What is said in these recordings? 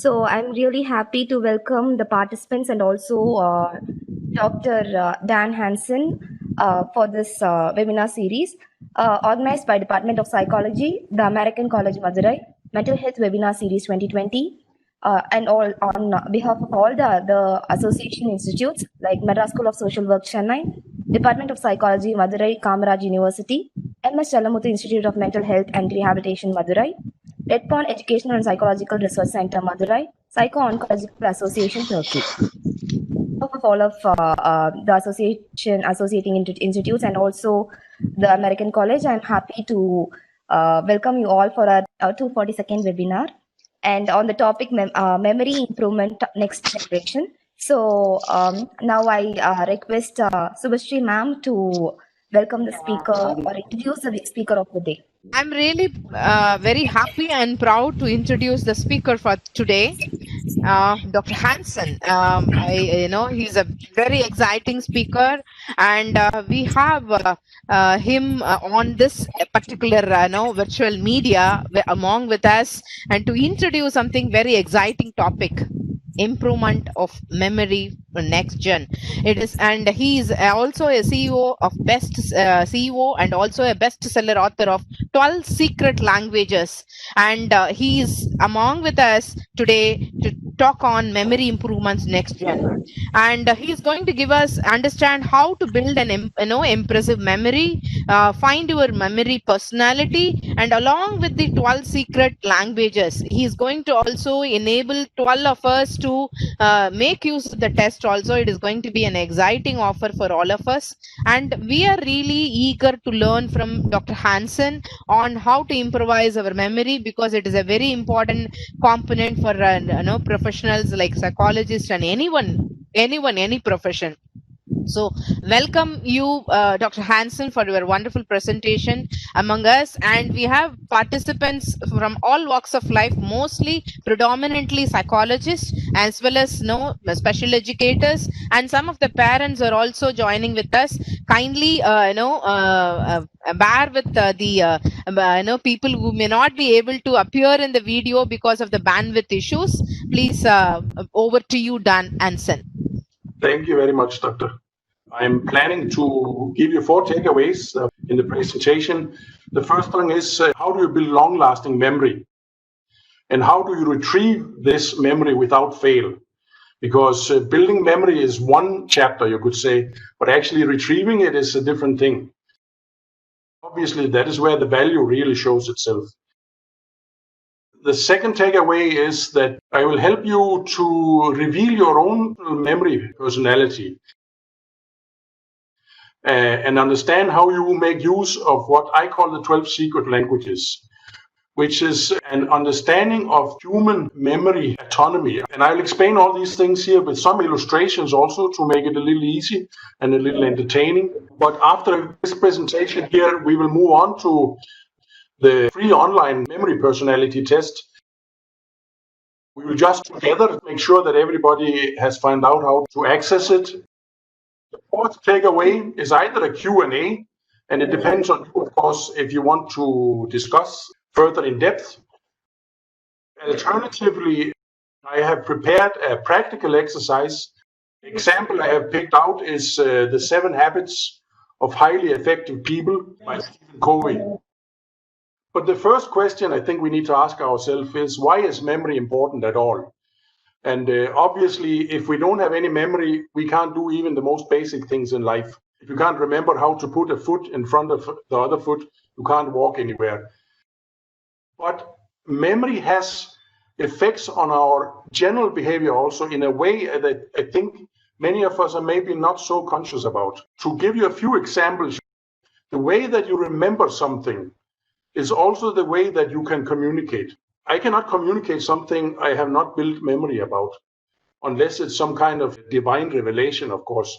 So I'm really happy to welcome the participants and also Dr. Dan Hansen for this webinar series organized by Department of Psychology, the American College Madurai, Mental Health Webinar Series 2020, and all on behalf of all the association institutes like Madras School of Social Work, Chennai, Department of Psychology, Madurai, Kamaraj University, MS Chalamuthu Institute of Mental Health and Rehabilitation, Madurai, Redpond Educational and Psychological Research Center, Madurai, Psycho-Oncological Association, Turkey. Of all of the associating institutes and also the American College, I'm happy to welcome you all for our 242nd webinar, and on the topic memory improvement next generation. So now I request Subhashri ma'am to welcome the speaker or introduce the speaker of the day. I'm really very happy and proud to introduce the speaker for today, Dr. Hansen. He's a very exciting speaker, and we have him on this particular virtual media among with us, and to introduce something very exciting topic. Improvement of memory for next gen. It is, and he is also a CEO of CEO and also a bestseller author of 12 Secret Languages, and he is among with us today to talk on memory improvements next gen, and he is going to give us understand how to build an impressive memory, find your memory personality, and along with the 12 secret languages, he is going to also enable 12 of us to make use of the test also. It is going to be an exciting offer for all of us, and we are really eager to learn from Dr. Hansen on how to improvise our memory, because it is a very important component for professionals like psychologists and anyone, any profession. So welcome you, Dr. Hansen, for your wonderful presentation among us. And we have participants from all walks of life, mostly predominantly psychologists, as well as special educators, and some of the parents are also joining with us. Kindly bear with the people who may not be able to appear in the video because of the bandwidth issues. Please, over to you, Dan Hansen. Thank you very much, Doctor. I'm planning to give you 4 takeaways in the presentation. The first one is how do you build long-lasting memory? And how do you retrieve this memory without fail? Because building memory is one chapter, you could say, but actually retrieving it is a different thing. Obviously, that is where the value really shows itself. The second takeaway is that I will help you to reveal your own memory personality. And understand how you make use of what I call the 12 secret languages, which is an understanding of human memory autonomy. And I'll explain all these things here with some illustrations also to make it a little easy and a little entertaining. But after this presentation here, we will move on to the free online memory personality test. We will just together make sure that everybody has found out how to access it. The fourth takeaway is either a Q&A, and it depends on you, of course, if you want to discuss further in depth. Alternatively, I have prepared a practical exercise. The example I have picked out is the 7 Habits of Highly Effective People by Stephen Covey. But the first question I think we need to ask ourselves is, why is memory important at all? And obviously, if we don't have any memory, we can't do even the most basic things in life. If you can't remember how to put a foot in front of the other foot, you can't walk anywhere. But memory has effects on our general behavior also in a way that I think many of us are maybe not so conscious about. To give you a few examples, the way that you remember something is also the way that you can communicate. I cannot communicate something I have not built memory about, unless it's some kind of divine revelation, of course.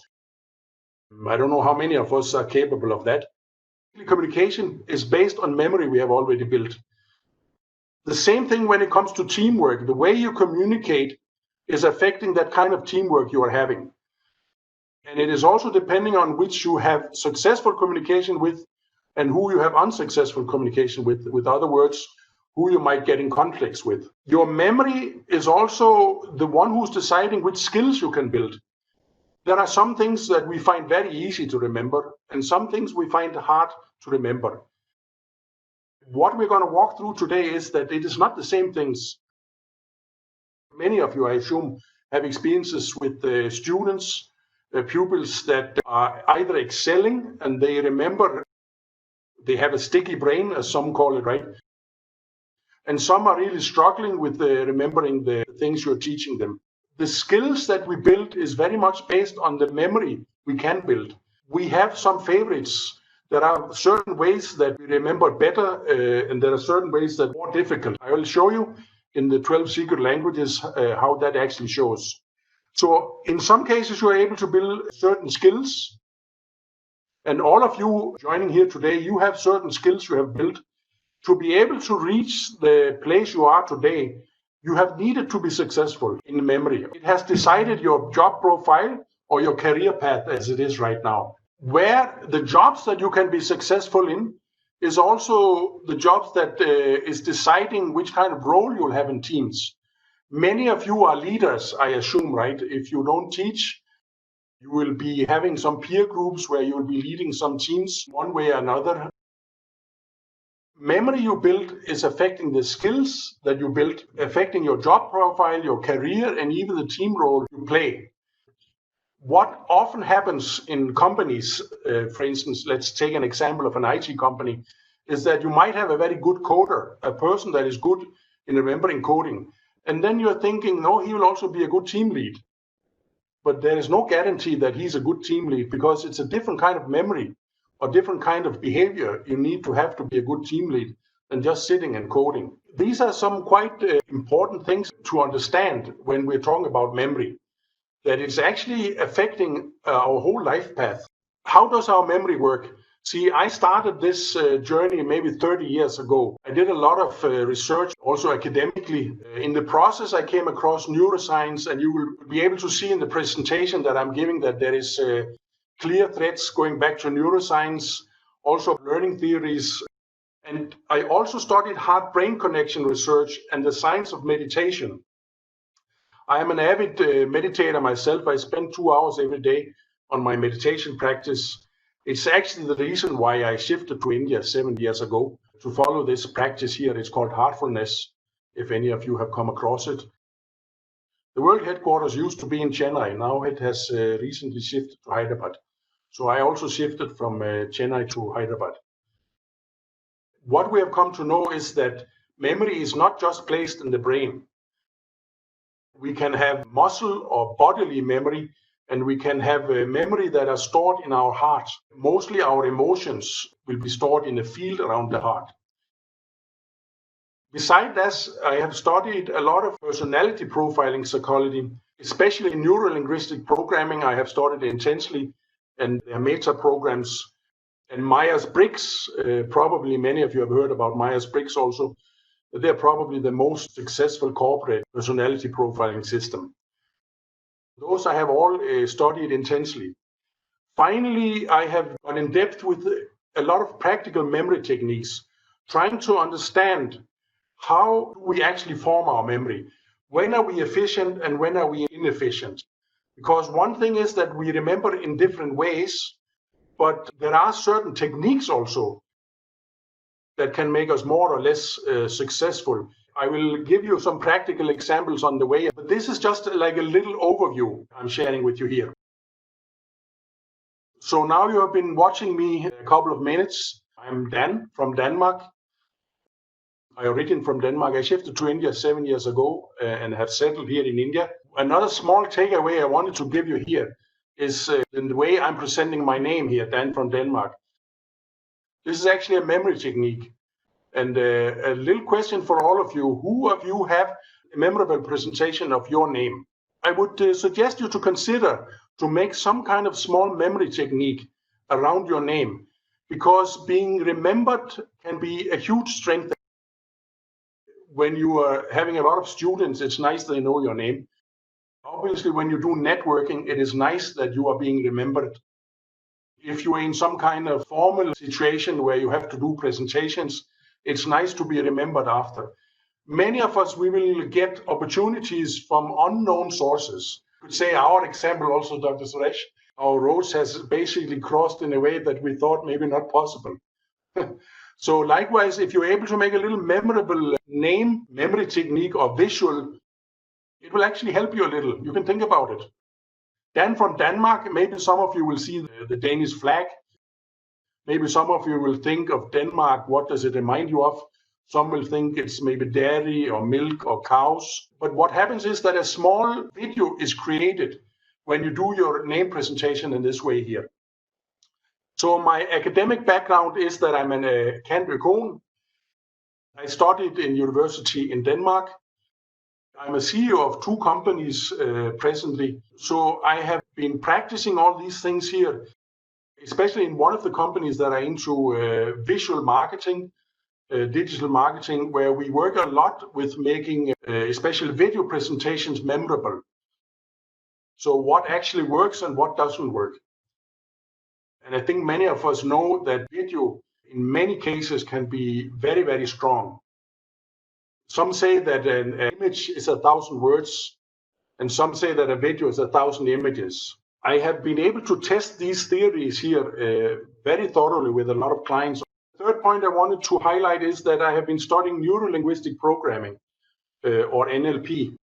I don't know how many of us are capable of that. Communication is based on memory we have already built. The same thing when it comes to teamwork. The way you communicate is affecting that kind of teamwork you are having. And it is also depending on which you have successful communication with and who you have unsuccessful communication with. With other words, who you might get in conflicts with. Your memory is also the one who's deciding which skills you can build. There are some things that we find very easy to remember, and some things we find hard to remember. What we're going to walk through today is that it is not the same things. Many of you, I assume, have experiences with students, pupils that are either excelling and they remember, they have a sticky brain, as some call it, right? And some are really struggling with remembering the things you're teaching them. The skills that we build is very much based on the memory we can build. We have some favorites. There are certain ways that we remember better, and there are certain ways that are more difficult. I will show you in the 12 secret languages how that actually shows. So in some cases, you are able to build certain skills. And all of you joining here today, you have certain skills you have built. To be able to reach the place you are today, you have needed to be successful in memory. It has decided your job profile or your career path as it is right now. Where the jobs that you can be successful in is also the jobs that is deciding which kind of role you'll have in teams. Many of you are leaders, I assume, right? If you don't teach, you will be having some peer groups where you'll be leading some teams one way or another. Memory you build is affecting the skills that you build, affecting your job profile, your career, and even the team role you play. What often happens in companies, for instance, let's take an example of an IT company, is that you might have a very good coder, a person that is good in remembering coding. And then you're thinking, no, he will also be a good team lead. But there is no guarantee that he's a good team lead because it's a different kind of memory or different kind of behavior you need to have to be a good team lead than just sitting and coding. These are some quite important things to understand when we're talking about memory, that it's actually affecting our whole life path. How does our memory work? See, I started this journey maybe 30 years ago. I did a lot of research, also academically. In the process, I came across neuroscience, and you will be able to see in the presentation that I'm giving that there is clear threads going back to neuroscience, also learning theories. And I also studied heart-brain connection research and the science of meditation. I am an avid meditator myself. I spend 2 hours every day on my meditation practice. It's actually the reason why I shifted to India 7 years ago to follow this practice here. It's called heartfulness, if any of you have come across it. The world headquarters used to be in Chennai. Now it has recently shifted to Hyderabad. So I also shifted from Chennai to Hyderabad. What we have come to know is that memory is not just placed in the brain. We can have muscle or bodily memory, and we can have a memory that are stored in our heart. Mostly our emotions will be stored in a field around the heart. Besides that, I have studied a lot of personality profiling psychology, especially neuro-linguistic programming. I have studied intensely, and their meta programs. And Myers-Briggs, probably many of you have heard about Myers-Briggs also. They're probably the most successful corporate personality profiling system. Those I have all studied intensely. Finally, I have gone in depth with a lot of practical memory techniques, trying to understand how we actually form our memory. When are we efficient and when are we inefficient? Because one thing is that we remember in different ways, but there are certain techniques also that can make us more or less successful. I will give you some practical examples on the way, but this is just like a little overview I'm sharing with you here. So now you have been watching me a couple of minutes. I'm Dan from Denmark. I originate from Denmark. I shifted to India 7 years ago and have settled here in India. Another small takeaway I wanted to give you here is in the way I'm presenting my name here, Dan from Denmark. This is actually a memory technique. And a little question for all of you. Who of you have a memorable presentation of your name? I would suggest you to consider to make some kind of small memory technique around your name, because being remembered can be a huge strength. When you are having a lot of students, it's nice they know your name. Obviously, when you do networking, it is nice that you are being remembered. If you are in some kind of formal situation where you have to do presentations, it's nice to be remembered after. Many of us, we will get opportunities from unknown sources. I could say our example also, Dr. Suresh, our roads has basically crossed in a way that we thought maybe not possible. So likewise, if you're able to make a little memorable name, memory technique or visual, it will actually help you a little. You can think about it. Dan from Denmark, maybe some of you will see the Danish flag. Maybe some of you will think of Denmark, what does it remind you of? Some will think it's maybe dairy or milk or cows. But what happens is that a small video is created when you do your name presentation in this way here. So my academic background is that I'm a cand.econ. I studied in university in Denmark. I'm a CEO of 2 companies presently. So I have been practicing all these things here, especially in one of the companies that are into visual marketing, digital marketing, where we work a lot with making especially video presentations memorable. So what actually works and what doesn't work. And I think many of us know that video in many cases can be very, very strong. Some say that an image is 1,000 words, and some say that a video is 1,000 images. I have been able to test these theories here very thoroughly with a lot of clients. The third point I wanted to highlight is that I have been studying neuro-linguistic programming, or NLP.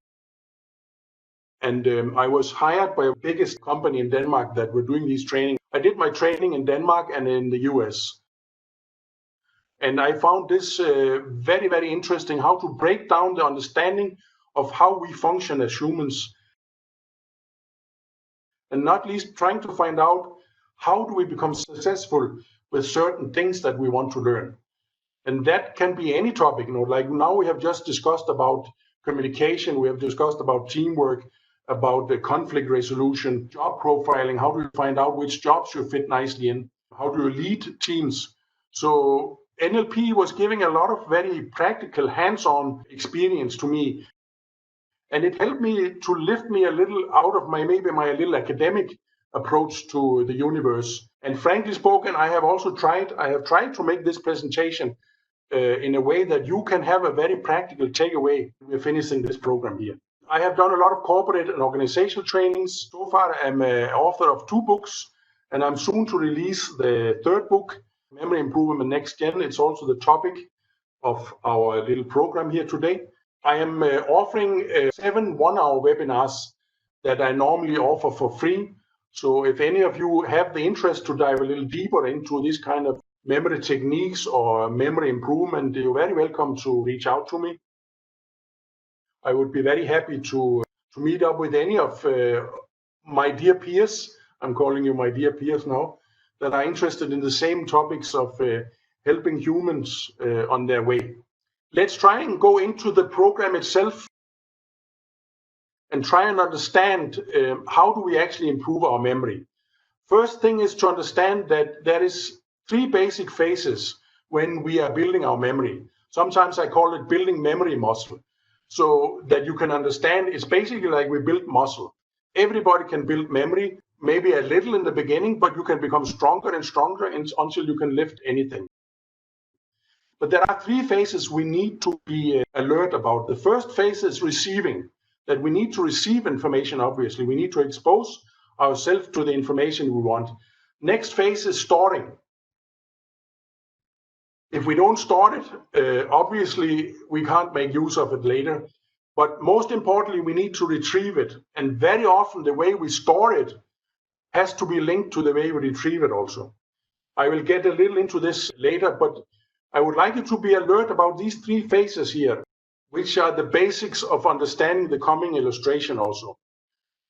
And I was hired by the biggest company in Denmark that were doing these training. I did my training in Denmark and in the US. And I found this very, very interesting, how to break down the understanding of how we function as humans. And not least trying to find out how do we become successful with certain things that we want to learn. And that can be any topic, like now we have just discussed about communication, we have discussed about teamwork, about the conflict resolution, job profiling, how do you find out which jobs you fit nicely in, how do you lead teams. So NLP was giving a lot of very practical hands-on experience to me. And it helped me to lift me a little out of my little academic approach to the universe. And frankly spoken, I have tried to make this presentation in a way that you can have a very practical takeaway. We're finishing this program here. I have done a lot of corporate and organizational trainings. So far, I'm an author of 2 books, and I'm soon to release the 3rd book, Memory Improvement Next Gen. It's also the topic of our little program here today. I am offering 7 one-hour webinars that I normally offer for free. So if any of you have the interest to dive a little deeper into this kind of memory techniques or memory improvement, you're very welcome to reach out to me. I would be very happy to meet up with any of my dear peers. I'm calling you my dear peers now, that are interested in the same topics of helping humans on their way. Let's try and go into the program itself and try and understand how do we actually improve our memory. First thing is to understand that there is 3 basic phases when we are building our memory. Sometimes I call it building memory muscle. So that you can understand, it's basically like we build muscle. Everybody can build memory, maybe a little in the beginning, but you can become stronger and stronger until you can lift anything. But there are 3 phases we need to be alert about. The first phase is receiving, that we need to receive information, obviously. We need to expose ourselves to the information we want. Next phase is storing. If we don't store it, obviously we can't make use of it later. But most importantly, we need to retrieve it. And very often the way we store it has to be linked to the way we retrieve it also. I will get a little into this later, but I would like you to be alert about these 3 phases here, which are the basics of understanding the coming illustration also.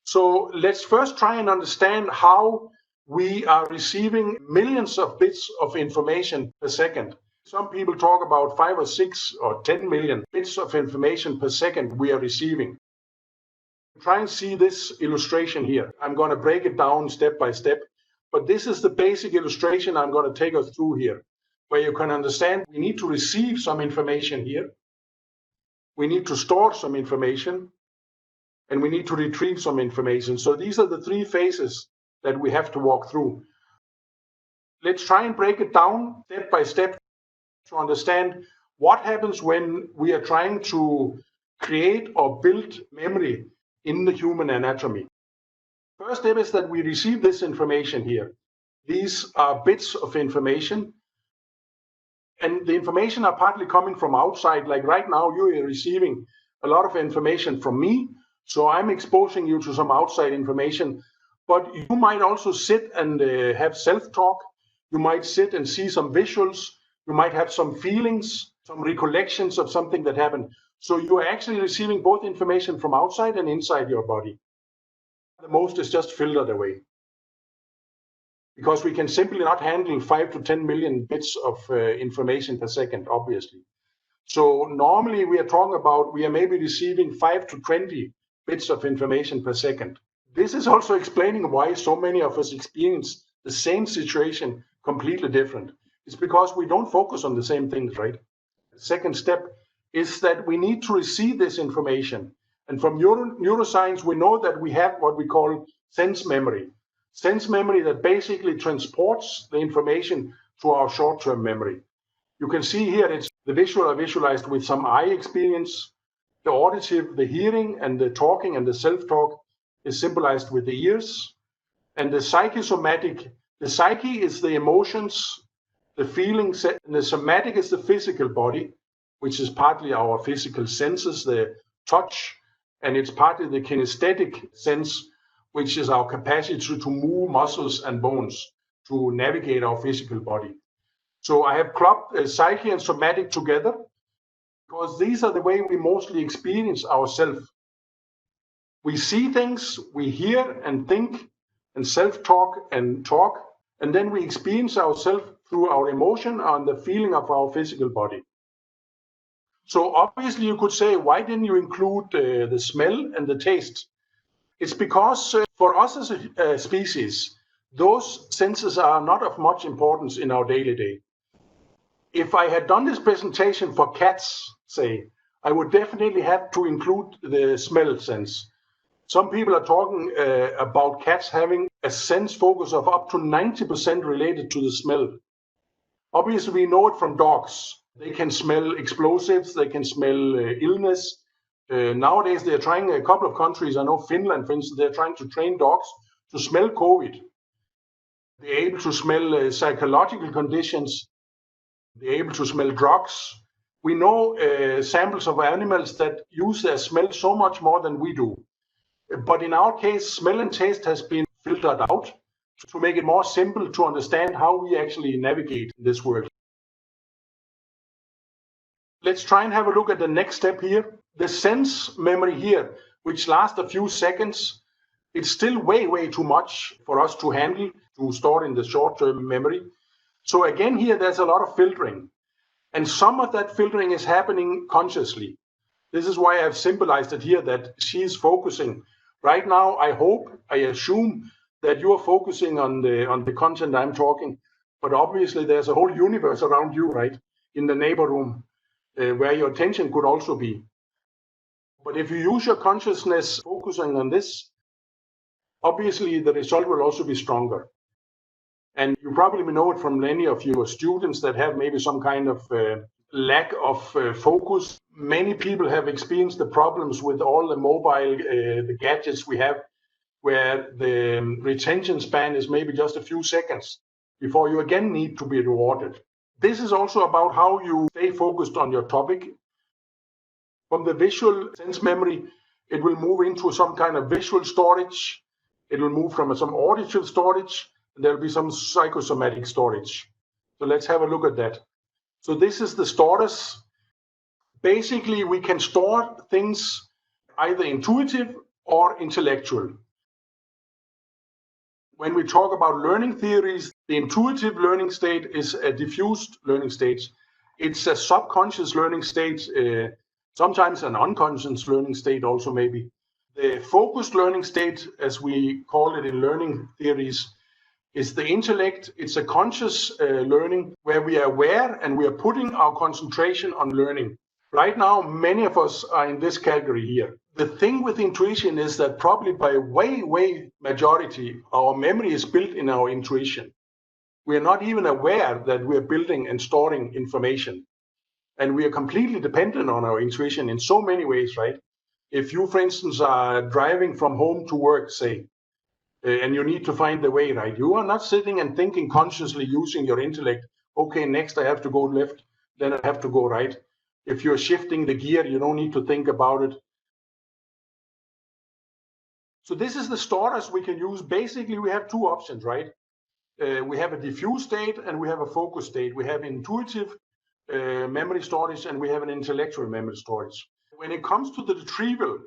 So let's first try and understand how we are receiving millions of bits of information per second. Some people talk about 5 or 6 or 10 million bits of information per second we are receiving. Try and see this illustration here. I'm going to break it down step by step, but this is the basic illustration I'm going to take us through here, where you can understand we need to receive some information here, we need to store some information, and we need to retrieve some information. So these are the 3 phases that we have to walk through. Let's try and break it down step by step to understand what happens when we are trying to create or build memory in the human anatomy. First step is that we receive this information here. These are bits of information, and the information are partly coming from outside. Like right now, you are receiving a lot of information from me, so I'm exposing you to some outside information. But you might also sit and have self-talk. You might sit and see some visuals. You might have some feelings, some recollections of something that happened. So you are actually receiving both information from outside and inside your body. The most is just filtered away, because we can simply not handle 5 to 10 million bits of information per second, obviously. So normally we are talking about, we are maybe receiving 5 to 20 bits of information per second. This is also explaining why so many of us experience the same situation completely different. It's because we don't focus on the same things, right? The second step is that we need to receive this information. And from neuroscience, we know that we have what we call sense memory. Sense memory that basically transports the information to our short-term memory. You can see here it's the visual are visualized with some eye experience, the auditive, the hearing, and the talking and the self-talk is symbolized with the ears. And the psychosomatic, the psyche is the emotions, the feelings, and the somatic is the physical body, which is partly our physical senses, the touch, and it's partly the kinesthetic sense, which is our capacity to move muscles and bones to navigate our physical body. So I have clubbed psyche and somatic together because these are the way we mostly experience ourselves. We see things, we hear and think and self-talk and talk, and then we experience ourselves through our emotion and the feeling of our physical body. So obviously you could say, why didn't you include the smell and the taste? It's because for us as a species, those senses are not of much importance in our daily day. If I had done this presentation for cats, say, I would definitely have to include the smell sense. Some people are talking about cats having a sense focus of up to 90% related to the smell. Obviously, we know it from dogs. They can smell explosives, they can smell illness. Nowadays, they're trying, a couple of countries, I know Finland, for instance, they're trying to train dogs to smell COVID. They're able to smell psychological conditions. They're able to smell drugs. We know samples of animals that use their smell so much more than we do. But in our case, smell and taste has been filtered out to make it more simple to understand how we actually navigate in this world. Let's try and have a look at the next step here. The sense memory here, which lasts a few seconds, it's still way too much for us to handle, to store in the short-term memory. So again, here there's a lot of filtering. And some of that filtering is happening consciously. This is why I've symbolized it here, that she's focusing. Right now, I hope, I assume that you are focusing on the content I'm talking, but obviously there's a whole universe around you, right? In the neighbor room, where your attention could also be. But if you use your consciousness focusing on this, obviously the result will also be stronger. And you probably know it from many of your students that have maybe some kind of lack of focus. Many people have experienced the problems with all the mobile, the gadgets we have, where the retention span is maybe just a few seconds before you again need to be rewarded. This is also about how you stay focused on your topic. From the visual sense memory, it will move into some kind of visual storage. It will move from some auditive storage. There will be some psychosomatic storage. So let's have a look at that. So this is the storage. Basically, we can store things either intuitive or intellectual. When we talk about learning theories, the intuitive learning state is a diffused learning state. It's a subconscious learning state, sometimes an unconscious learning state also maybe. The focused learning state, as we call it in learning theories, is the intellect. It's a conscious learning where we are aware and we are putting our concentration on learning. Right now, many of us are in this category here. The thing with intuition is that probably by way majority, our memory is built in our intuition. We are not even aware that we are building and storing information. And we are completely dependent on our intuition in so many ways, right? If you, for instance, are driving from home to work, say, and you need to find the way, right? You are not sitting and thinking consciously using your intellect. Okay, next I have to go left, then I have to go right. If you're shifting the gear, you don't need to think about it. So this is the storage we can use. Basically, we have two options, right? We have a diffuse state and we have a focus state. We have intuitive memory storage and we have an intellectual memory storage. When it comes to the retrieval,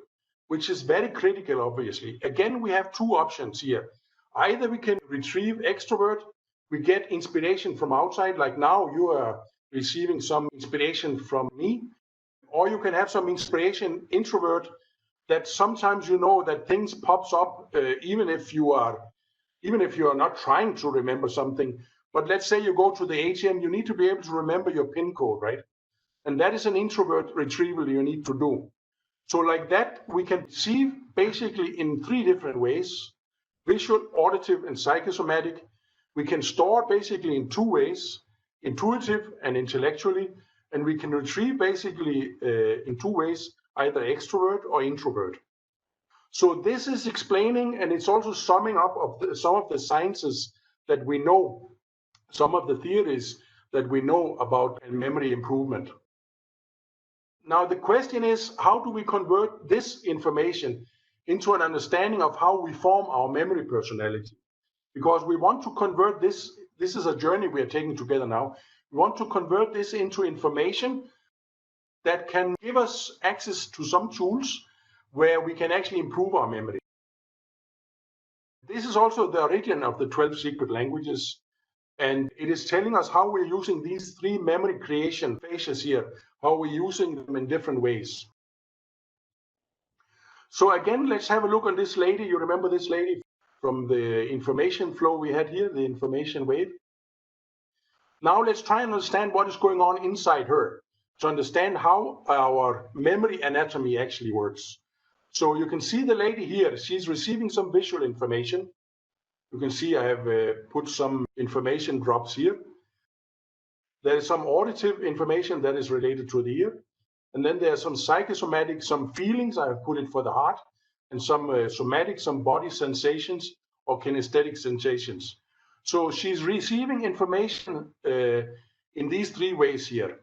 which is very critical, obviously, again, we have two options here. Either we can retrieve extrovert, we get inspiration from outside, like now you are receiving some inspiration from me, or you can have some inspiration introvert that sometimes you know that things pops up even if you are not trying to remember something. But let's say you go to the ATM, you need to be able to remember your PIN code, right? And that is an introvert retrieval you need to do. So like that, we can see basically in three different ways: visual, auditive, and psychosomatic. We can store basically in two ways: intuitive and intellectually. And we can retrieve basically in two ways, either extrovert or introvert. So this is explaining, and it's also summing up of some of the sciences that we know, some of the theories that we know about memory improvement. Now the question is, how do we convert this information into an understanding of how we form our memory personality? Because we want to convert this is a journey we are taking together now. We want to convert this into information that can give us access to some tools where we can actually improve our memory. This is also the origin of the 12 secret languages, and it is telling us how we're using these three memory creation phases here, how we're using them in different ways. So again, let's have a look on this lady. You remember this lady from the information flow we had here, the information wave? Now let's try and understand what is going on inside her to understand how our memory anatomy actually works. So you can see the lady here, she's receiving some visual information. You can see I have put some information drops here. There is some auditive information that is related to the ear. And then there's some psychosomatic, some feelings, I have put it for the heart, and some somatic, some body sensations or kinesthetic sensations. So she's receiving information in these three ways here.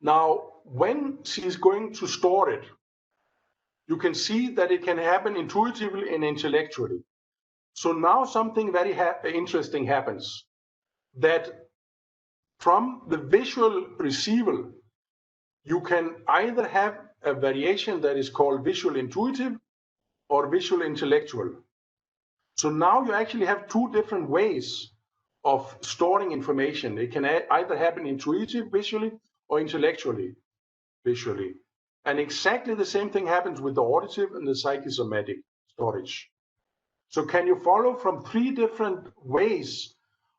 Now, when she's going to store it, you can see that it can happen intuitively and intellectually. So now something very interesting happens, that from the visual receival, you can either have a variation that is called visual intuitive or visual intellectual. So now you actually have two different ways of storing information. It can either happen intuitive visually or intellectually visually. And exactly the same thing happens with the auditive and the psychosomatic storage. So can you follow from three different ways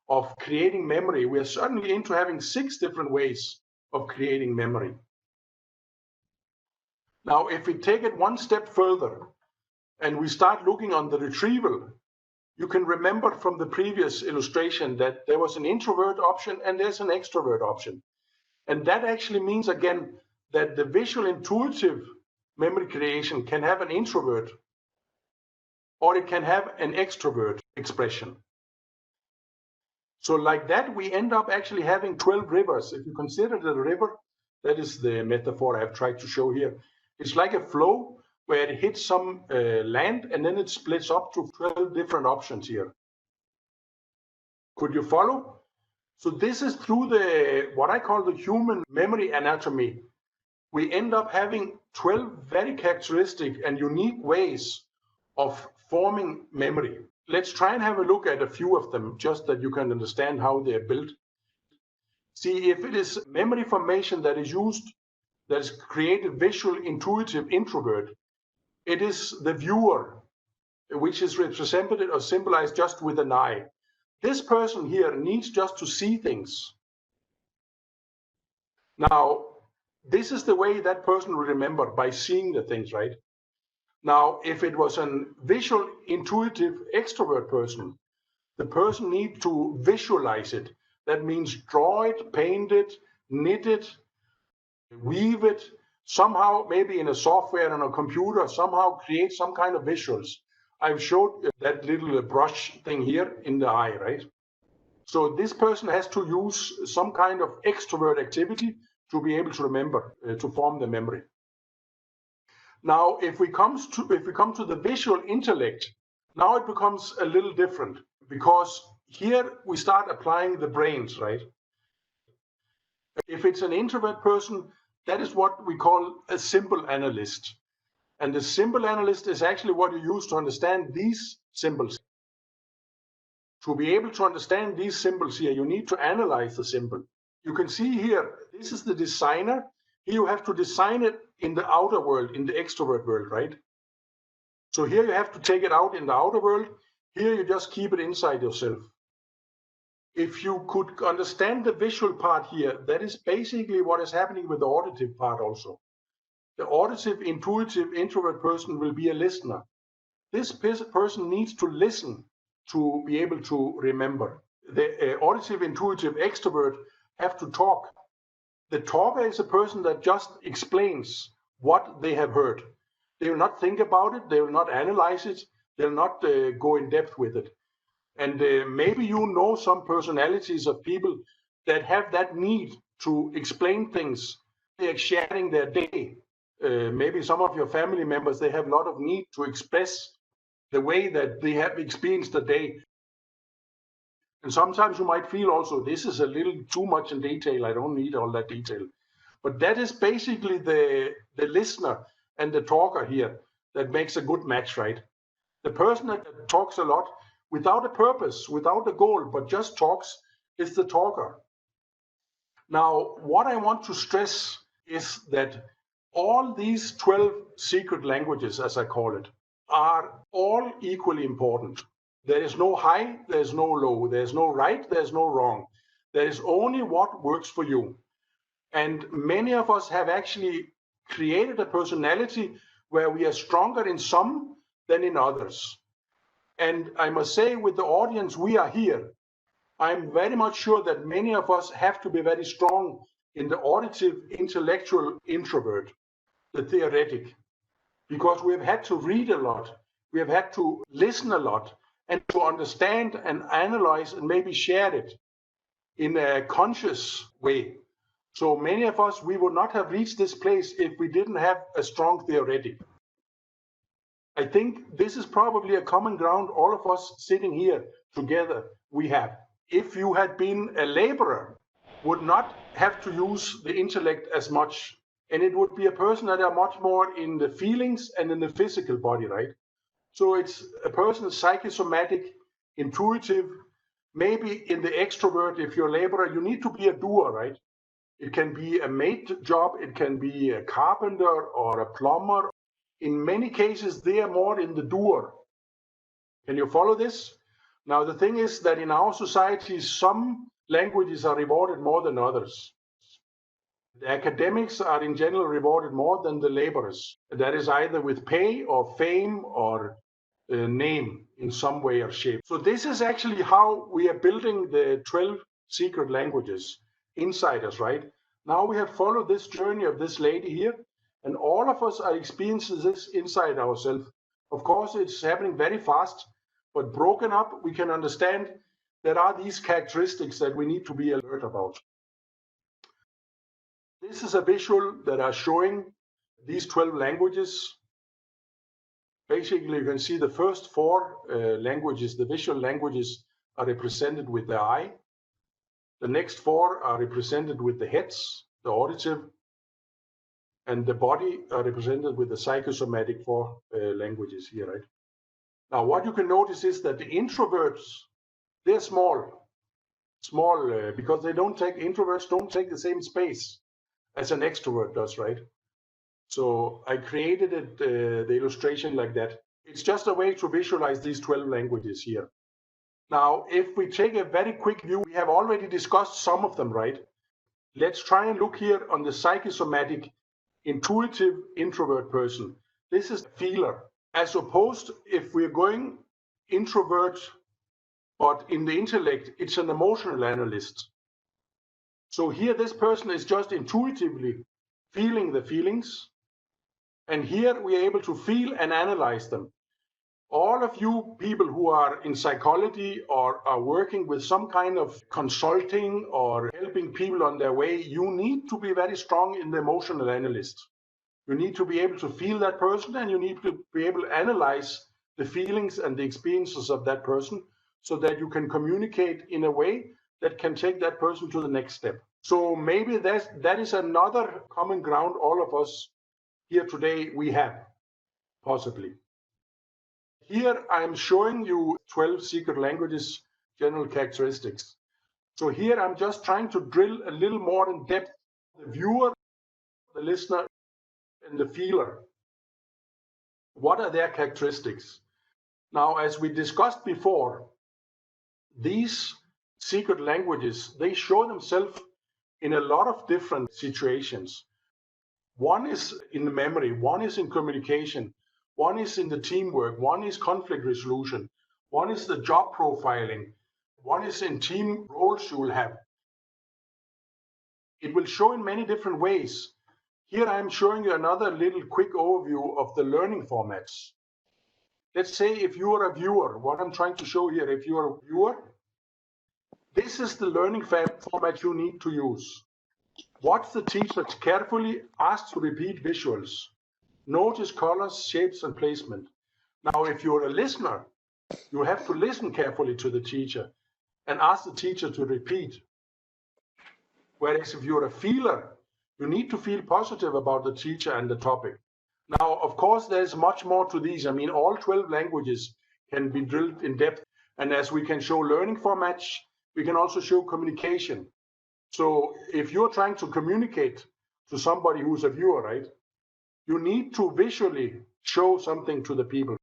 of creating memory? We are certainly into having 6 different ways of creating memory. Now, if we take it one step further and we start looking on the retrieval, you can remember from the previous illustration that there was an introvert option and there's an extrovert option. And that actually means, again, that the visual intuitive memory creation can have an introvert or it can have an extrovert expression. So like that, we end up actually having 12 rivers. If you consider the river, that is the metaphor I've tried to show here. It's like a flow where it hits some land and then it splits up to 12 different options here. Could you follow? So this is through the what I call the human memory anatomy. We end up having 12 very characteristic and unique ways of forming memory. Let's try and have a look at a few of them, just that you can understand how they're built. See, if it is memory formation that is used, that is created visual, intuitive, introvert, it is the viewer, which is represented or symbolized just with an eye. This person here needs just to see things. Now, this is the way that person will remember, by seeing the things, right? Now, if it was a visual, intuitive, extrovert person, the person needs to visualize it. That means draw it, paint it, knit it, weave it somehow, maybe in a software on a computer, somehow create some kind of visuals. I've showed that little brush thing here in the eye, right? So this person has to use some kind of extrovert activity to be able to remember, to form the memory. Now, if we come to the visual intellect, now it becomes a little different, because here we start applying the brains, right? If it's an introvert person, that is what we call a symbol analyst. And the symbol analyst is actually what you use to understand these symbols. To be able to understand these symbols here, you need to analyze the symbol. You can see here, this is the designer. Here you have to design it in the outer world, in the extrovert world, right? So here you have to take it out in the outer world. Here you just keep it inside yourself. If you could understand the visual part here, that is basically what is happening with the auditive part also. The auditive, intuitive, introvert person will be a listener. This person needs to listen to be able to remember. The auditive, intuitive, extrovert have to talk. The talker is a person that just explains what they have heard. They will not think about it. They will not analyze it. They'll not go in depth with it. And maybe you know some personalities of people that have that need to explain things. They are sharing their day. Maybe some of your family members, they have a lot of need to express the way that they have experienced the day. And sometimes you might feel also, this is a little too much in detail. I don't need all that detail. But that is basically the listener and the talker here that makes a good match, right? The person that talks a lot without a purpose, without a goal, but just talks is the talker. Now, what I want to stress is that all these 12 secret languages, as I call it, are all equally important. There is no high, there's no low, there's no right, there's no wrong. There is only what works for you. And many of us have actually created a personality where we are stronger in some than in others. And I must say, with the audience we are here, I'm very much sure that many of us have to be very strong in the auditive, intellectual introvert, the theoretic, because we've had to read a lot, we have had to listen a lot, and to understand and analyze and maybe share it in a conscious way. So many of us, we would not have reached this place if we didn't have a strong theoretic. I think this is probably a common ground all of us sitting here together we have. If you had been a laborer, would not have to use the intellect as much, and it would be a person that are much more in the feelings and in the physical body, right? So it's a person psychosomatic, intuitive, maybe in the extrovert. If you're a laborer, you need to be a doer, right? It can be a maid job, it can be a carpenter or a plumber. In many cases, they are more in the doer. Can you follow this? Now, the thing is that in our society, some languages are rewarded more than others. The academics are in general rewarded more than the laborers. That is either with pay or fame or name in some way or shape. So this is actually how we are building the 12 secret languages inside us, right? Now we have followed this journey of this lady here, and all of us are experiencing this inside ourselves. Of course, it's happening very fast, but broken up, we can understand there are these characteristics that we need to be alert about. This is a visual that are showing these 12 languages. Basically, you can see the first 4 languages, the visual languages, are represented with the eye. The next 4 are represented with the heads, the auditive, and the body are represented with the psychosomatic 4 languages here, right? Now, what you can notice is that the introverts, they're small, because introverts don't take the same space as an extrovert does, right? So I created it, the illustration like that. It's just a way to visualize these 12 languages here. Now, if we take a very quick view, we have already discussed some of them, right? Let's try and look here on the psychosomatic, intuitive introvert person. This is a feeler. As opposed, if we're going introvert, but in the intellect, it's an emotional analyst. So here, this person is just intuitively feeling the feelings. And here we are able to feel and analyze them. All of you people who are in psychology or are working with some kind of consulting or helping people on their way, you need to be very strong in the emotional analyst. You need to be able to feel that person, and you need to be able to analyze the feelings and the experiences of that person so that you can communicate in a way that can take that person to the next step. So maybe that is another common ground all of us here today we have, possibly. Here I'm showing you 12 secret languages, general characteristics. So here I'm just trying to drill a little more in depth the viewer, the listener, and the feeler. What are their characteristics? Now, as we discussed before, these secret languages, they show themselves in a lot of different situations. One is in the memory, one is in communication, one is in the teamwork, one is conflict resolution, one is the job profiling, one is in team roles you will have. It will show in many different ways. Here I'm showing you another little quick overview of the learning formats. Let's say if you are a viewer, what I'm trying to show here, if you are a viewer, this is the learning format you need to use. Watch the teacher carefully, ask to repeat visuals. Notice colors, shapes, and placement. Now, if you're a listener, you have to listen carefully to the teacher and ask the teacher to repeat. Whereas if you're a feeler, you need to feel positive about the teacher and the topic. Now, of course, there's much more to these. I mean, all 12 languages can be drilled in depth. And as we can show learning formats, we can also show communication. So if you're trying to communicate to somebody who's a viewer, right, you need to visually show something to the people.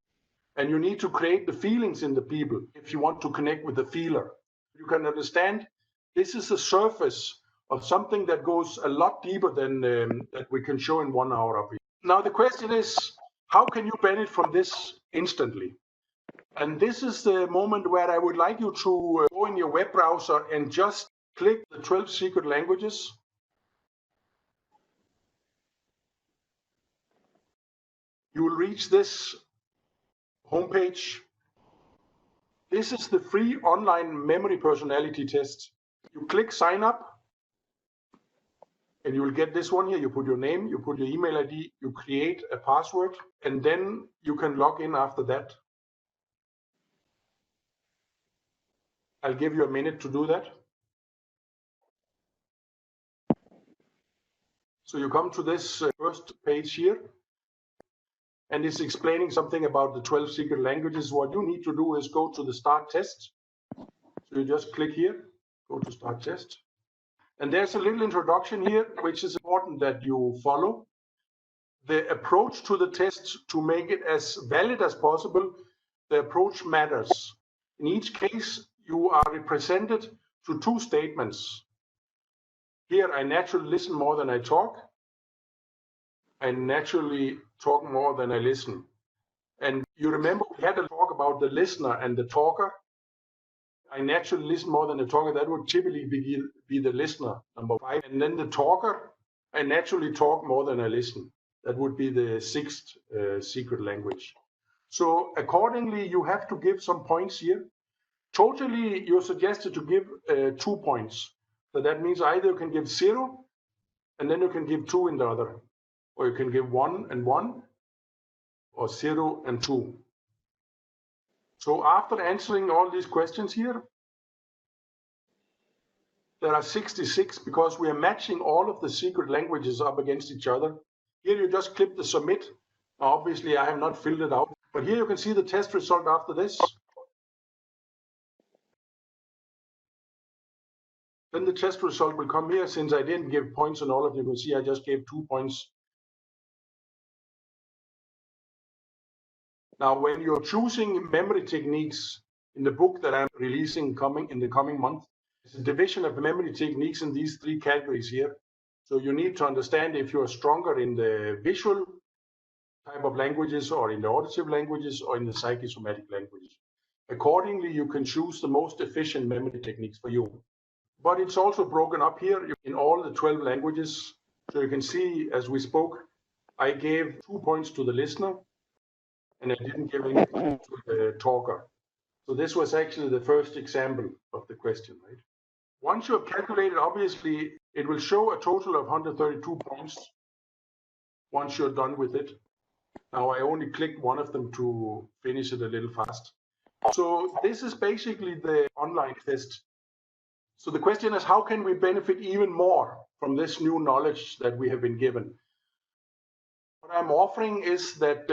And you need to create the feelings in the people if you want to connect with the feeler. You can understand this is the surface of something that goes a lot deeper than that we can show in 1 hour of it. Now the question is, how can you benefit from this instantly? And this is the moment where I would like you to go in your web browser and just click the 12 secret languages. You will reach this homepage. This is the free online memory personality test. You click sign up and you will get this one here. You put your name, you put your email ID, you create a password, and then you can log in after that. I'll give you a minute to do that. So you come to this first page here, and it's explaining something about the 12 secret languages. What you need to do is go to the start test. So you just click here, go to start test. And there's a little introduction here, which is important that you follow. The approach to the test, to make it as valid as possible, the approach matters. In each case, you are represented to 2 statements. Here, I naturally listen more than I talk. I naturally talk more than I listen. And you remember we had a talk about the listener and the talker. I naturally listen more than the talker. That would typically be the listener, number 5. And then the talker, I naturally talk more than I listen. That would be the 6th secret language. So accordingly, you have to give some points here. Totally, you're suggested to give 2 points. So that means either you can give 0, and then you can give 2 in the other. Or you can give 1 and 1, or 0 and 2. So after answering all these questions here, there are 66 because we are matching all of the secret languages up against each other. Here you just click the submit. Obviously, I have not filled it out, but here you can see the test result after this. Then the test result will come here. Since I didn't give points on all of you can see I just gave 2 points. Now, when you're choosing memory techniques in the book that I'm releasing in the coming month, it's a division of memory techniques in these 3 categories here. So you need to understand if you're stronger in the visual type of languages or in the auditive languages or in the psychosomatic languages. Accordingly, you can choose the most efficient memory techniques for you. But it's also broken up here in all the 12 languages. So you can see, as we spoke, I gave 2 points to the listener, and I didn't give anything to the talker. So this was actually the first example of the question, right? Once you have calculated, obviously, it will show a total of 132 points once you're done with it. Now I only clicked one of them to finish it a little fast. So this is basically the online test. So the question is, how can we benefit even more from this new knowledge that we have been given? What I'm offering is that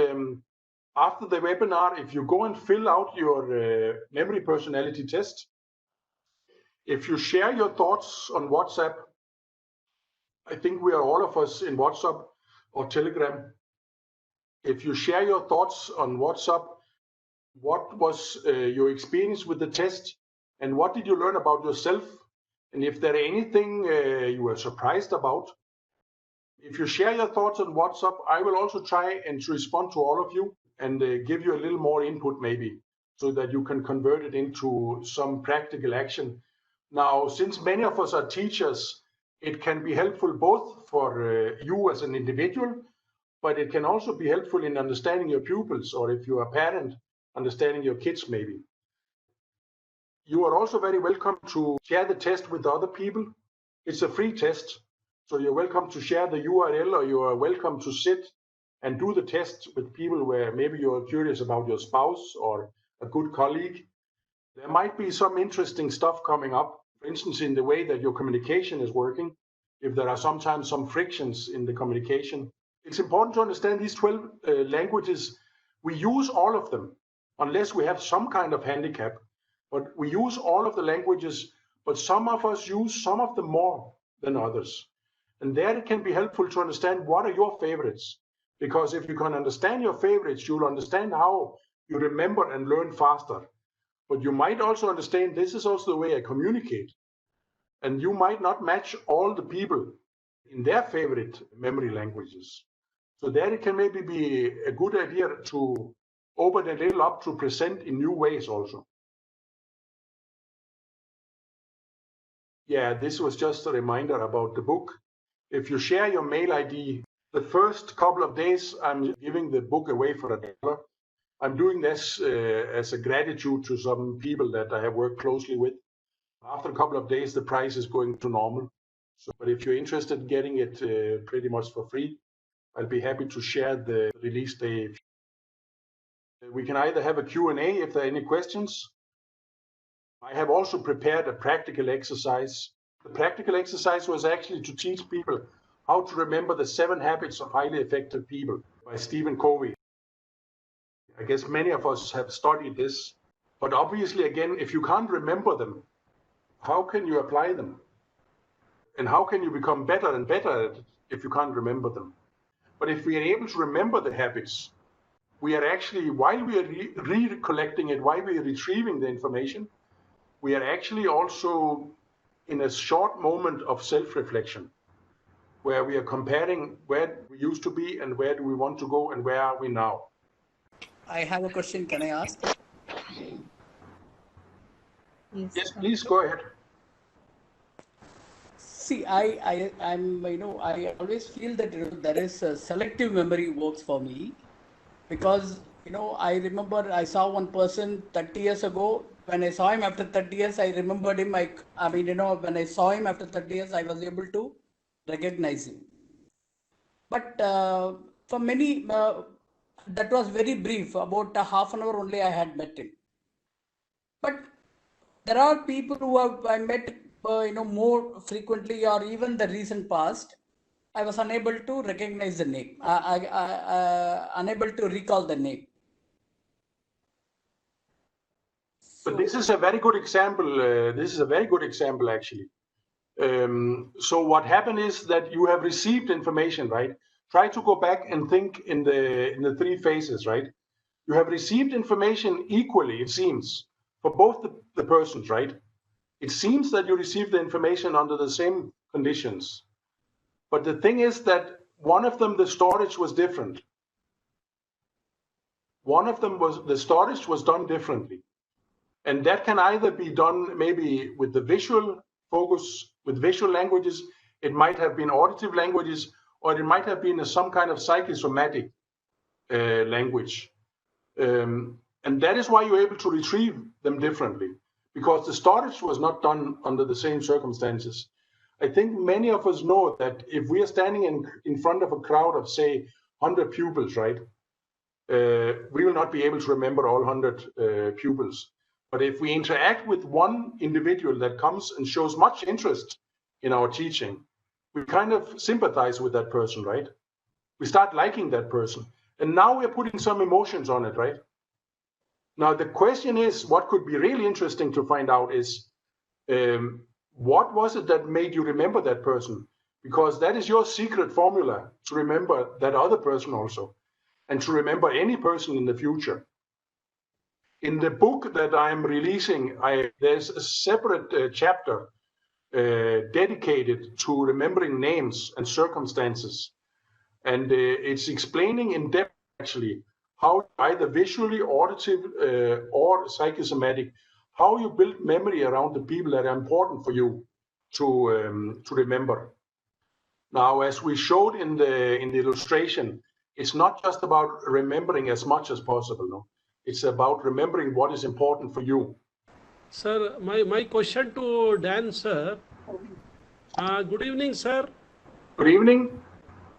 after the webinar, if you go and fill out your memory personality test, if you share your thoughts on WhatsApp, I think we are all of us in WhatsApp or Telegram. If you share your thoughts on WhatsApp, what was your experience with the test, and what did you learn about yourself? And if there anything you were surprised about, if you share your thoughts on WhatsApp, I will also try and respond to all of you and give you a little more input maybe, so that you can convert it into some practical action. Now, since many of us are teachers, it can be helpful both for you as an individual, but it can also be helpful in understanding your pupils, or if you're a parent, understanding your kids maybe. You are also very welcome to share the test with other people. It's a free test, so you're welcome to share the URL, or you are welcome to sit and do the test with people where maybe you're curious about your spouse or a good colleague. There might be some interesting stuff coming up, for instance, in the way that your communication is working, if there are sometimes some frictions in the communication. It's important to understand these 12 languages. We use all of them, unless we have some kind of handicap. But we use all of the languages, but some of us use some of them more than others. And there it can be helpful to understand what are your favorites. Because if you can understand your favorites, you'll understand how you remember and learn faster. But you might also understand this is also the way I communicate. And you might not match all the people in their favorite memory languages. So there it can maybe be a good idea to open a little up to present in new ways also. Yeah, this was just a reminder about the book. If you share your mail ID, the first couple of days, I'm giving the book away for $1. I'm doing this as a gratitude to some people that I have worked closely with. After a couple of days, the price is going to normal. So, but if you're interested in getting it pretty much for free, I'll be happy to share the release day. We can either have a Q&A if there are any questions. I have also prepared a practical exercise. The practical exercise was actually to teach people how to remember the 7 habits of highly effective people by Stephen Covey. I guess many of us have studied this, but obviously, again, if you can't remember them, how can you apply them? And how can you become better and better at it if you can't remember them? But if we are able to remember the habits, we are actually, while we are recollecting it, while we are retrieving the information, we are actually also in a short moment of self-reflection, where we are comparing where we used to be and where do we want to go and where are we now. I have a question. Can I ask? Yes, please go ahead. See, I'm I always feel that there is a selective memory works for me, because I remember I saw one person 30 years ago. When I saw him after 30 years, I remembered him. When I saw him after 30 years, I was able to recognize him. But for many, that was very brief. About a half an hour only I had met him. But there are people who I met more frequently, or even the recent past. I was unable to recognize the name. Unable to recall the name. But this is a very good example. This is a very good example, actually. So what happened is that you have received information, right? Try to go back and think in the 3 phases, right? You have received information equally, it seems, for both the persons, right? It seems that you received the information under the same conditions. But the thing is that one of them, the storage was different. One of them the storage was done differently. And that can either be done maybe with the visual focus, with visual languages. It might have been auditive languages, or it might have been some kind of psychosomatic language. And that is why you're able to retrieve them differently, because the storage was not done under the same circumstances. I think many of us know that if we are standing in front of a crowd of, say, 100 pupils, right, we will not be able to remember all 100 pupils. But if we interact with one individual that comes and shows much interest in our teaching, we kind of sympathize with that person, right? We start liking that person. And now we're putting some emotions on it, right? Now, the question is, what could be really interesting to find out is, what was it that made you remember that person? Because that is your secret formula to remember that other person also, and to remember any person in the future. In the book that I'm releasing, there's a separate chapter dedicated to remembering names and circumstances. And it's explaining in depth, actually, how either visually, auditive, or psychosomatic, how you build memory around the people that are important for you to remember. Now, as we showed in the illustration, it's not just about remembering as much as possible. No, it's about remembering what is important for you. Sir, my question to Dan, sir. Good evening, sir. Good evening.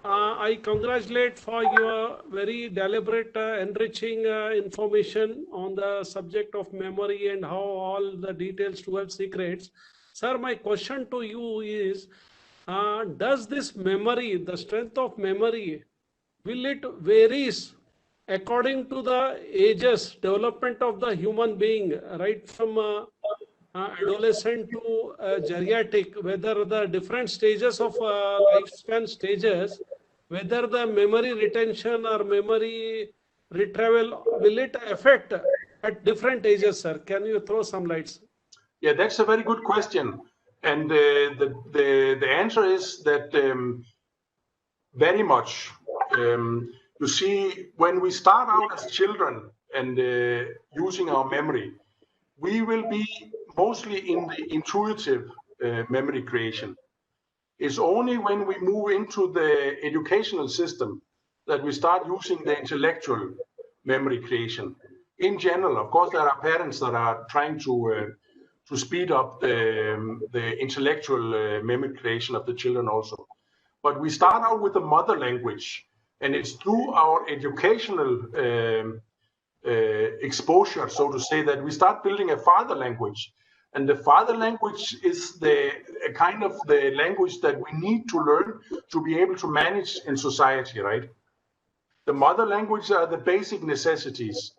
I congratulate for your very deliberate, enriching information on the subject of memory and how all the details towards secrets. Sir, my question to you is, does this memory, the strength of memory, will it varies according to the ages, development of the human being, right from adolescent to geriatric, whether the different stages of lifespan stages, whether the memory retention or memory retrieval, will it affect at different ages, sir? Can you throw some lights? Yeah, that's a very good question. And the answer is that very much. You see, when we start out as children and using our memory, we will be mostly in the intuitive memory creation. It's only when we move into the educational system that we start using the intellectual memory creation. In general, of course, there are parents that are trying to speed up the intellectual memory creation of the children also. But we start out with the mother language, and it's through our educational exposure, so to say, that we start building a father language. And the father language is the kind of the language that we need to learn to be able to manage in society, right? The mother language are the basic necessities.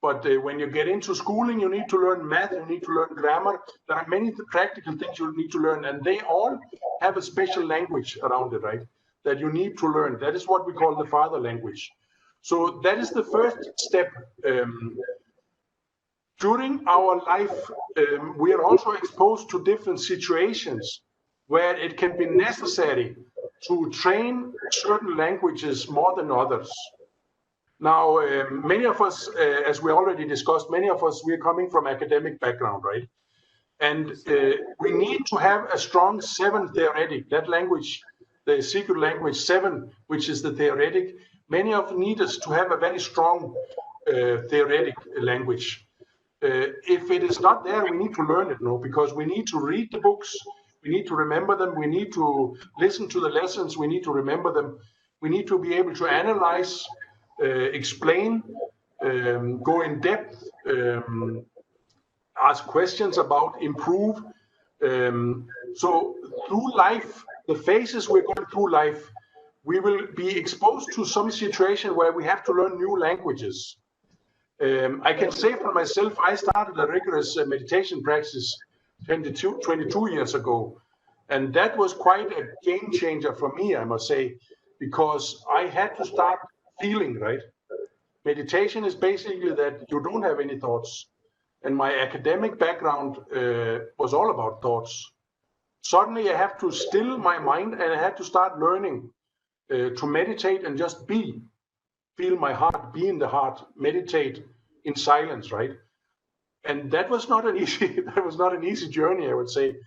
But when you get into schooling, you need to learn math, you need to learn grammar. There are many practical things you need to learn, and they all have a special language around it, right? That you need to learn. That is what we call the father language. So that is the first step. During our life, we are also exposed to different situations where it can be necessary to train certain languages more than others. Now, many of us, as we already discussed, many of us, we're coming from academic background, right? And we need to have a strong 7 theoretic, that language, the secret language 7, which is the theoretic. Many of us need us to have a very strong theoretic language. If it is not there, we need to learn it, no, because we need to read the books, we need to remember them, we need to listen to the lessons, we need to remember them, we need to be able to analyze, explain, go in depth, ask questions about, improve. So through life, the phases we're going through life, we will be exposed to some situation where we have to learn new languages. I can say for myself, I started a rigorous meditation practice 22 years ago. And that was quite a game changer for me, I must say, because I had to start feeling, right? Meditation is basically that you don't have any thoughts. And my academic background was all about thoughts. Suddenly I have to still my mind, and I had to start learning to meditate and just be. Feel my heart, be in the heart, meditate in silence, right? And that was not an easy, that was not an easy journey, I would say,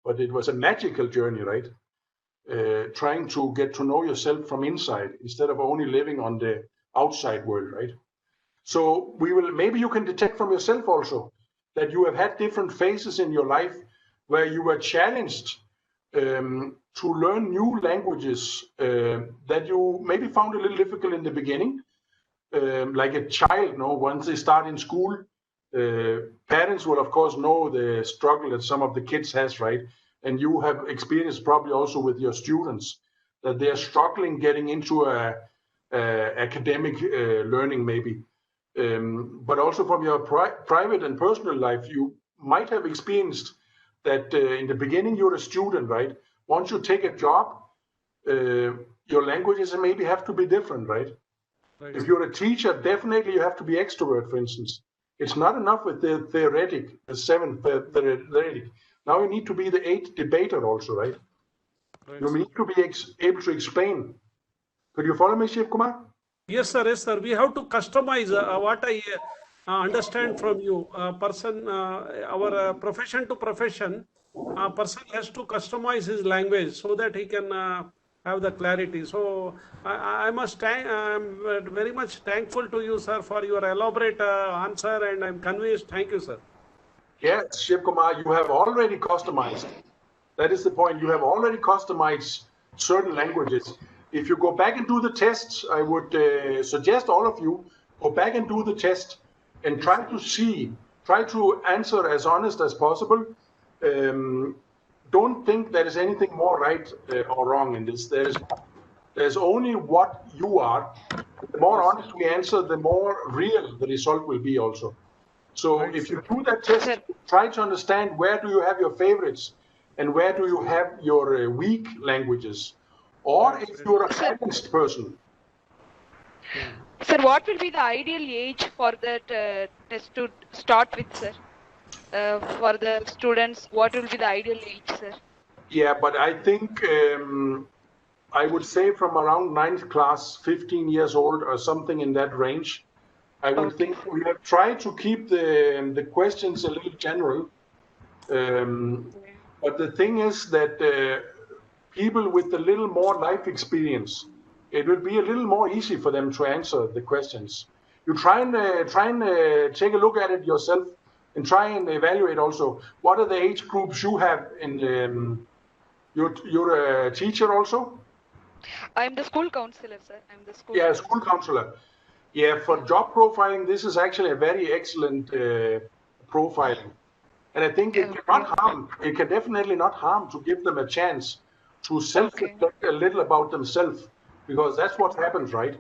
but it was a magical journey, right? trying to get to know yourself from inside instead of only living on the outside world, right? So maybe you can detect from yourself also that you have had different phases in your life where you were challenged to learn new languages that you maybe found a little difficult in the beginning. Like a child, once they start in school, parents will of course know the struggle that some of the kids has, right? And you have experienced probably also with your students that they are struggling getting into academic learning maybe. But also from your private and personal life, you might have experienced that in the beginning you're a student, right? Once you take a job, your languages maybe have to be different, right? Right. If you're a teacher, definitely you have to be extrovert, for instance. It's not enough with the theoretic, the 7 theoretic. Now you need to be the 8 debater also, right? Right. You need to be able to explain. Could you follow me, Shiv Kumar? Yes, sir. Yes, sir. We have to customize what I understand from you. Our profession to profession, a person has to customize his language so that he can have the clarity. So I'm very much thankful to you, sir, for your elaborate answer, and I'm convinced. Thank you, sir. Yes, Shiv Kumar, you have already customized. That is the point. You have already customized certain languages. If you go back and do the tests, I would suggest all of you go back and do the test and try to answer as honest as possible. Don't think there is anything more right or wrong in this. There's only what you are. The more honest we answer, the more real the result will be also. So if you do that test, try to understand where do you have your favorites and where do you have your weak languages. Or if you're a balanced person. Sir, what will be the ideal age for that test to start with, sir? For the students, what will be the ideal age, sir? Yeah, but I think I would say from around 9th class, 15 years old or something in that range. I would think we have tried to keep the questions a little general. But the thing is that people with a little more life experience, it will be a little more easy for them to answer the questions. You try and take a look at it yourself and try and evaluate also what are the age groups you have in you're a teacher also? I'm the school counselor, sir. I'm the school counselor. School counselor. Yeah, for job profiling, this is actually a very excellent profiling. And I think it cannot harm, it can definitely not harm to give them a chance to self-reflect a little about themselves, because that's what happens, right?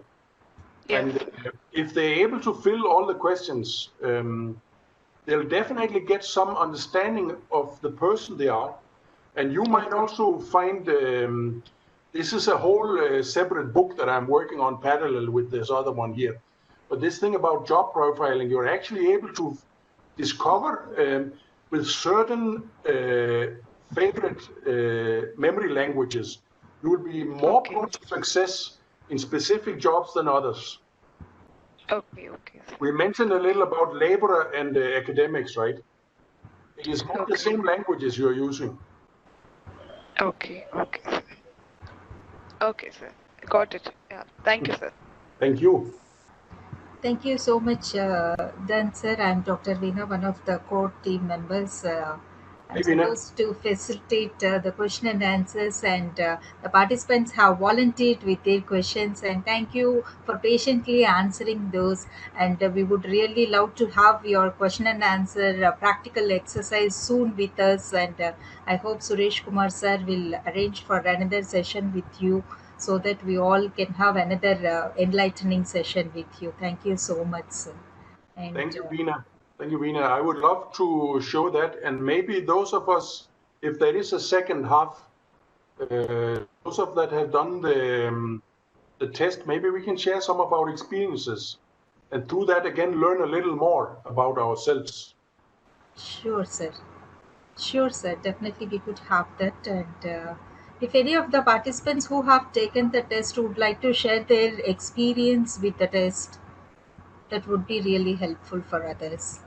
Yes. And if they're able to fill all the questions, they'll definitely get some understanding of the person they are. And you might also find, this is a whole separate book that I'm working on parallel with this other one here. But this thing about job profiling, you're actually able to discover with certain favorite memory languages, you will be more prone to success in specific jobs than others. Okay. We mentioned a little about labor and academics, right? It is not the same languages you're using. Okay, sir. Got it. Yeah. Thank you, sir. Thank you. Thank you so much, Dan, sir. I'm Dr. Veena, one of the core team members. I'm supposed to facilitate the question and answers, and the participants have volunteered with their questions, and thank you for patiently answering those. And we would really love to have your question and answer practical exercise soon with us, and I hope Suresh Kumar sir will arrange for another session with you so that we all can have another enlightening session with you. Thank you so much, sir. And, thank you, Veena. Thank you, Veena. I would love to show that, and maybe those of us, if there is a second half, those of that have done the test, maybe we can share some of our experiences, and through that again learn a little more about ourselves. Sure, sir. Definitely, we could have that. And if any of the participants who have taken the test would like to share their experience with the test, that would be really helpful for others.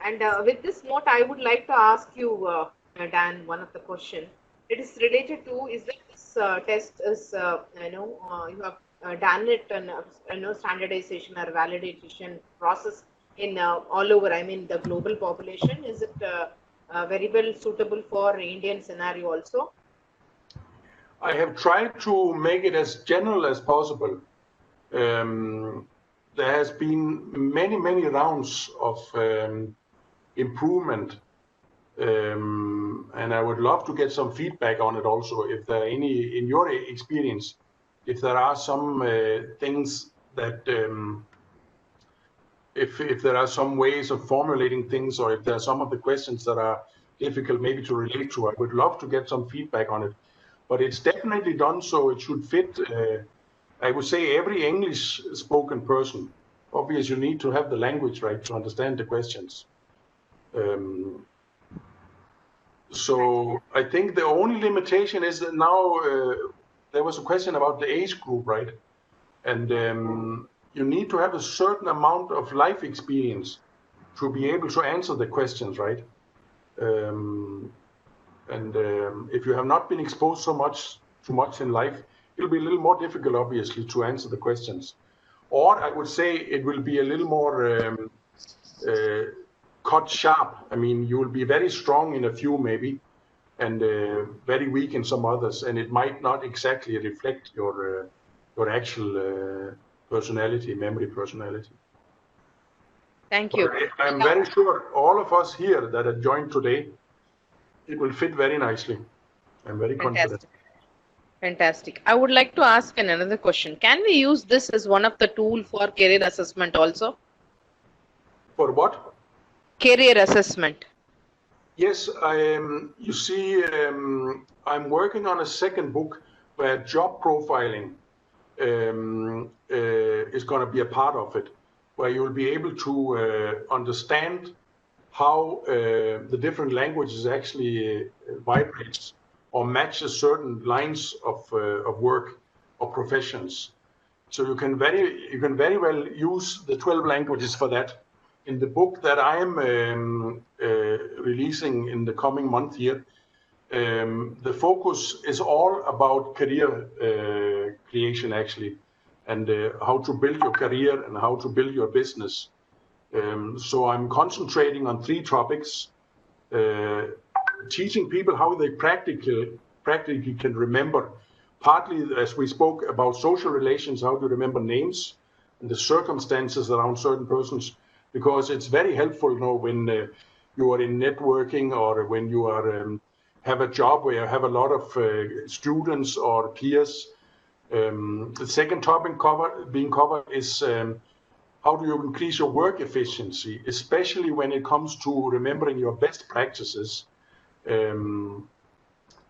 And with this note, I would like to ask you, Dan, one of the questions. it is related to is that this test is you have done it and standardization or validation process in all over. I mean the global population. Is it very well suitable for Indian scenario also? I have tried to make it as general as possible. There has been many rounds of improvement, and I would love to get some feedback on it also. If there are any, in your experience, if there are some things that, if there are some ways of formulating things, or if there are some of the questions that are difficult maybe to relate to, I would love to get some feedback on it. But it's definitely done so it should fit, I would say, every English spoken person. Obviously, you need to have the language right to understand the questions. So I think the only limitation is that now there was a question about the age group, right? And you need to have a certain amount of life experience to be able to answer the questions, right? If you have not been exposed too much in life, it'll be a little more difficult, obviously, to answer the questions. Or I would say it will be a little more cut sharp. I mean, you will be very strong in a few maybe, and very weak in some others, and it might not exactly reflect your actual personality, memory personality. Thank you. But I'm very sure all of us here that have joined today, it will fit very nicely. I'm very confident. Fantastic. I would like to ask another question. Can we use this as one of the tool for career assessment also? For what? Career assessment. Yes, you see, I'm working on a second book where job profiling is going to be a part of it, where you'll be able to understand how the different languages actually vibrates or matches certain lines of work or professions. So you can very well use the 12 languages for that. In the book that I am releasing in the coming month here, the focus is all about career creation actually, and how to build your career and how to build your business. So I'm concentrating on 3 topics, teaching people how they practically can remember, partly as we spoke about social relations, how to remember names and the circumstances around certain persons, because it's very helpful, you know, when you are in networking or when you are have a job where you have a lot of students or peers. The second topic being covered is how do you increase your work efficiency, especially when it comes to remembering your best practices. How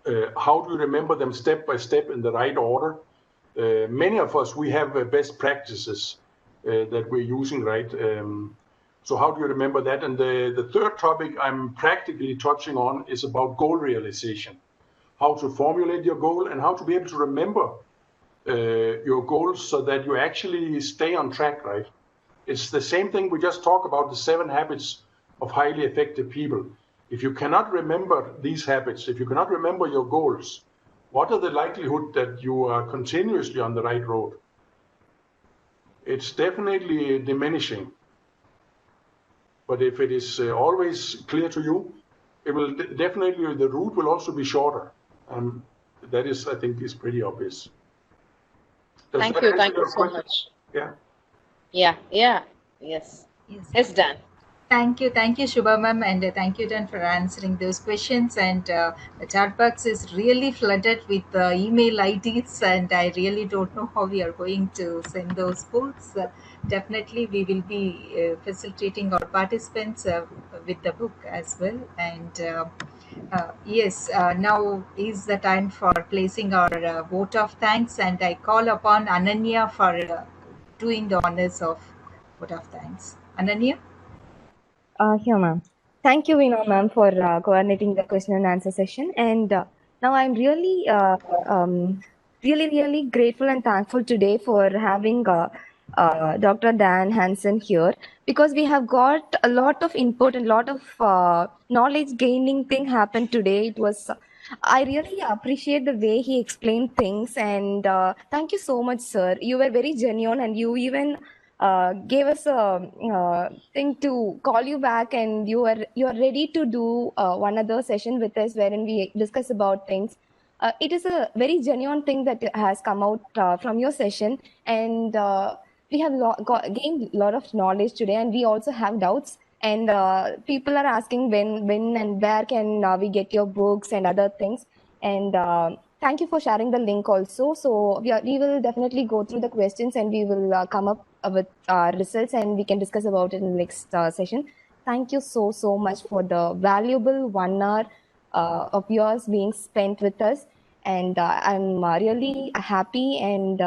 do you remember them step by step in the right order? Many of us, we have best practices that we're using, right? So how do you remember that? And the third topic I'm practically touching on is about goal realization. How to formulate your goal and how to be able to remember your goals so that you actually stay on track, right? It's the same thing we just talked about, the 7 habits of highly effective people. If you cannot remember these habits, if you cannot remember your goals, what are the likelihood that you are continuously on the right road? It's definitely diminishing. But if it is always clear to you, it will definitely, the route will also be shorter. That is, I think, is pretty obvious. Thank you so much. Yeah. Yes. Dan. Thank you, Shubha ma'am, and thank you, Dan, for answering those questions. And the chat box is really flooded with email IDs, and I really don't know how we are going to send those books. Definitely, we will be facilitating our participants with the book as well. And yes, now is the time for placing our vote of thanks, and I call upon Ananya for doing the honors of vote of thanks. Ananya? Here, ma'am. Thank you, Veena, ma'am, for coordinating the question and answer session. And now I'm really, really grateful and thankful today for having Dr. Dan Hansen here, because we have got a lot of input and a lot of knowledge gaining thing happened today. It was I really appreciate the way he explained things, and thank you so much, sir. You were very genuine, and you even gave us a thing to call you back, and you are ready to do one other session with us, wherein we discuss about things. It is a very genuine thing that has come out from your session, and we have gained a lot of knowledge today, and we also have doubts. And people are asking when and where can we get your books and other things. And thank you for sharing the link also. So we will definitely go through the questions, and we will come up with results, and we can discuss about it in the next session. Thank you so much for the valuable 1 hour of yours being spent with us. And I'm really happy and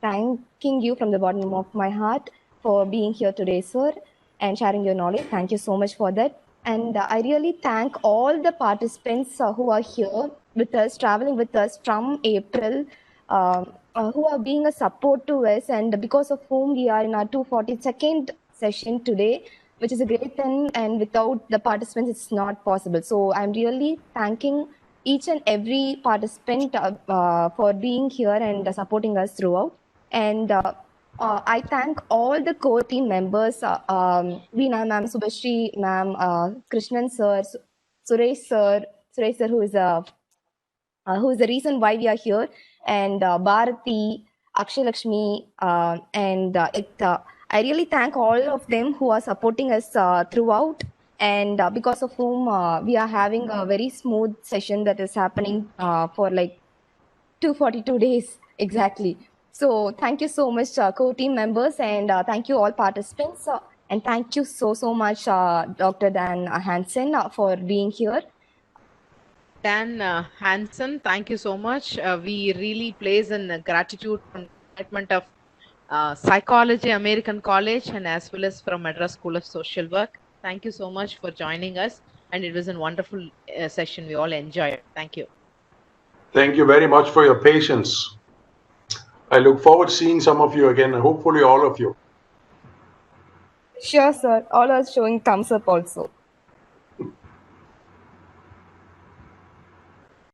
thanking you from the bottom of my heart for being here today, sir, and sharing your knowledge. Thank you so much for that. And I really thank all the participants who are here with us, traveling with us from April, who are being a support to us, and because of whom we are in our 242nd session today, which is a great thing. And without the participants, it's not possible. So I'm really thanking each and every participant for being here and supporting us throughout. And I thank all the core team members, Veena ma'am, Subhashri ma'am, Krishnan sir, Suresh sir, who is the reason why we are here, and Bharati, Akshay Lakshmi, and I really thank all of them who are supporting us throughout, and because of whom we are having a very smooth session that is happening for like 242 days exactly. So thank you so much, core team members, and thank you all participants, and thank you so much, Dr. Dan Hansen, for being here. Dan Hansen, thank you so much. We really place in gratitude from the Department of Psychology, American College, and as well as from Madras School of Social Work. Thank you so much for joining us, and it was a wonderful session. We all enjoyed. Thank you. Thank you very much for your patience. I look forward to seeing some of you again, and hopefully all of you. Sure, sir. All are showing thumbs up also.